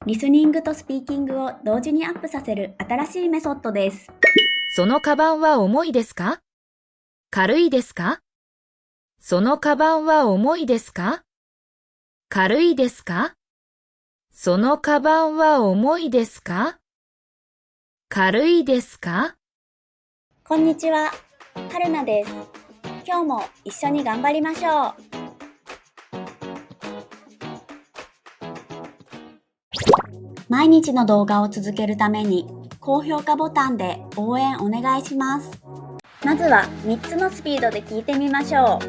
リスニングとスピーキングを同時にアップさせる新しいメソッドです。そのカバンは重いですか？軽いですか？そのカバンは重いですか？軽いですか？そのカバンは重いですか？軽いですか？こんにちは、はるなです。今日も一緒に頑張りましょう。毎日の動画を続けるために高評価ボタンで応援お願いします。まずは3つのスピードで聞いてみましょう。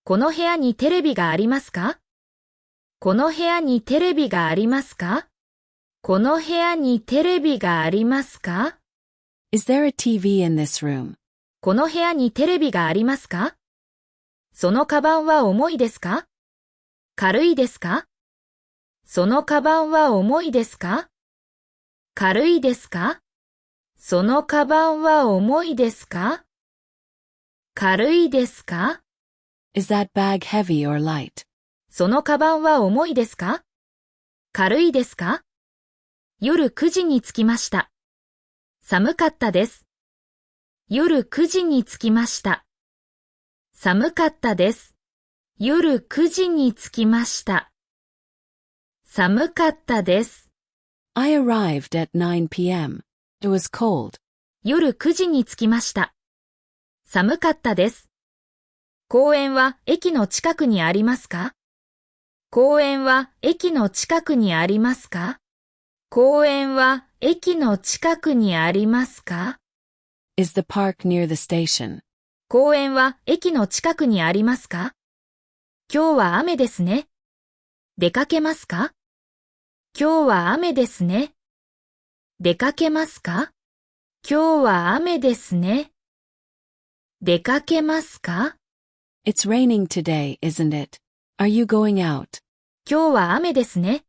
この部屋にテレビがありますか？この部屋にテレビがありますか？この部屋にテレビがありますか？ Is there a TV in this room? この部屋にテレビがありますか？そのカバンは重いですか？軽いですか？そのカバンは重いですか？軽いですか？そのカバンは重いですか？軽いですか？ Is that bag heavy or light? そのカバンは重いですか？軽いですか？夜9時に着きました。寒かったです。夜9時に着きました。寒かったです。夜9時に着きました。寒かったです。I arrived at 9 p.m. It was cold. 夜9時に着きました。寒かったです。公園は駅の近くにありますか？公園は駅の近くにありますか？公園は駅の近くにありますか？ Is the park near the station? 公園は駅の近くにありますか？今日は雨ですね。出かけますか？今日は雨ですね。出かけますか？今日は雨ですね。出かけますか？ It's raining today, isn't it? Are you going out? 今日は雨ですね。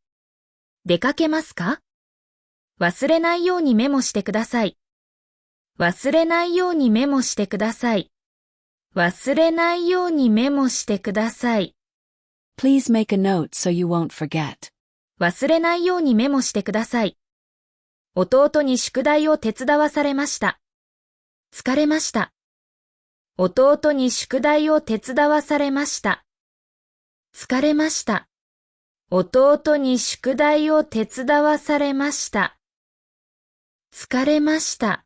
出かけますか？忘れないようにメモしてください。忘れないようにメモしてください。忘れないようにメモしてください。Please make a note so you won't forget. 忘れないようにメモしてください。弟に宿題を手伝わされました。疲れました。弟に宿題を手伝わされました。疲れました。弟に宿題を手伝わされました。疲れました。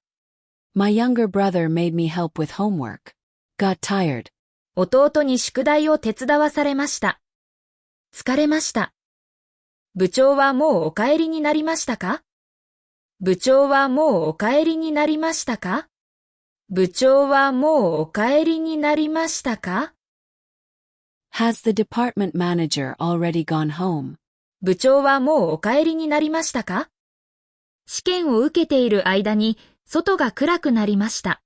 My younger brother made me help with homework. Got tired. 弟に宿題を手伝わされました。疲れました。部長はもうお帰りになりましたか？部長はもうお帰りになりましたか？部長はもうお帰りになりましたか？ Has the department manager already gone home? 部長はもうお帰りになりましたか？試験を受けている間に外が暗くなりました。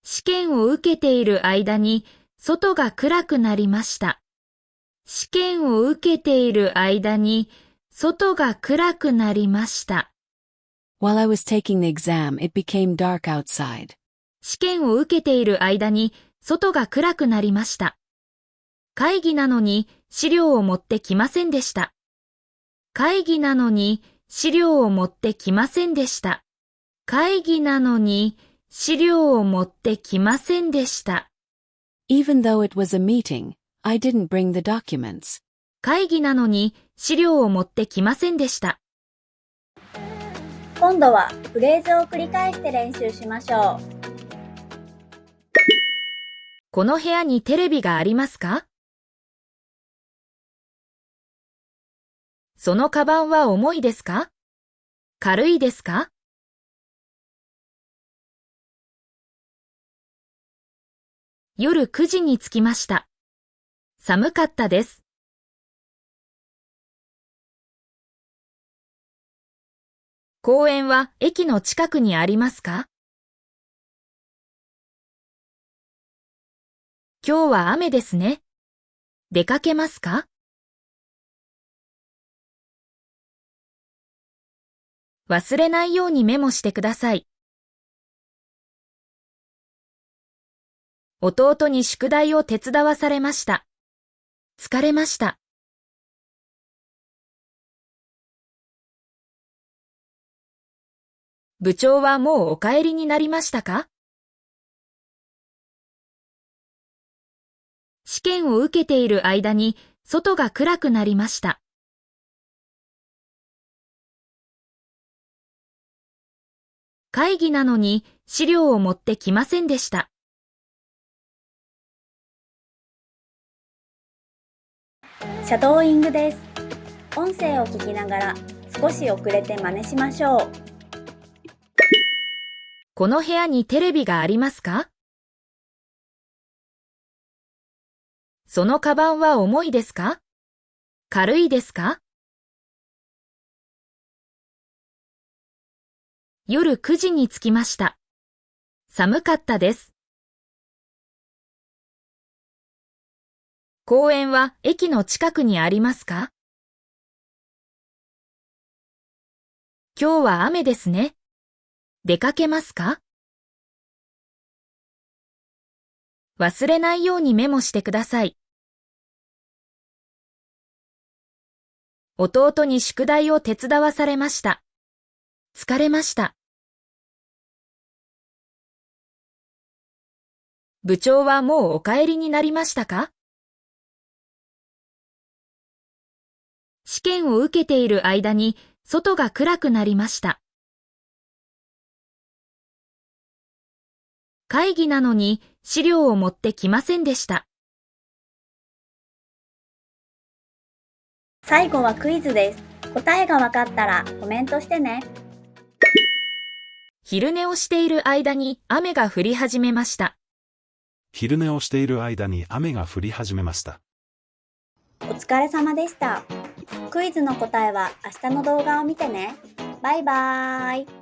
試験を受けている間に外が暗くなりました。試験を受けている間に外が暗くなりました。While I was taking the exam, it became dark outside. 試験を受けている間に外が暗くなりました。会議なのに資料を持ってきませんでした。会議なのに資料を持ってきませんでした。会議なのに資料を持ってきませんでした。Even though it was a meeting, I didn't bring the documents. 会議なのに資料を持ってきませんでした。今度はフレーズを繰り返して練習しましょう。この部屋にテレビがありますか？そのカバンは重いですか？軽いですか？夜9時に着きました。寒かったです。公園は駅の近くにありますか？今日は雨ですね。出かけますか？忘れないようにメモしてください。弟に宿題を手伝わされました。疲れました。部長はもうお帰りになりましたか？試験を受けている間に外が暗くなりました。会議なのに資料を持ってきませんでした。シャドーイングです。音声を聞きながら少し遅れて真似しましょう。この部屋にテレビがありますか？そのカバンは重いですか？軽いですか？夜9時に着きました。寒かったです。公園は駅の近くにありますか？今日は雨ですね。出かけますか？忘れないようにメモしてください。弟に宿題を手伝わされました。疲れました。部長はもうお帰りになりましたか？試験を受けている間に外が暗くなりました。会議なのに資料を持ってきませんでした。最後はクイズです。答えがわかったらコメントしてね。昼寝をしている間に雨が降り始めました。昼寝をしている間に雨が降り始めました。お疲れ様でした。クイズの答えは明日の動画を見てね。バイバーイ。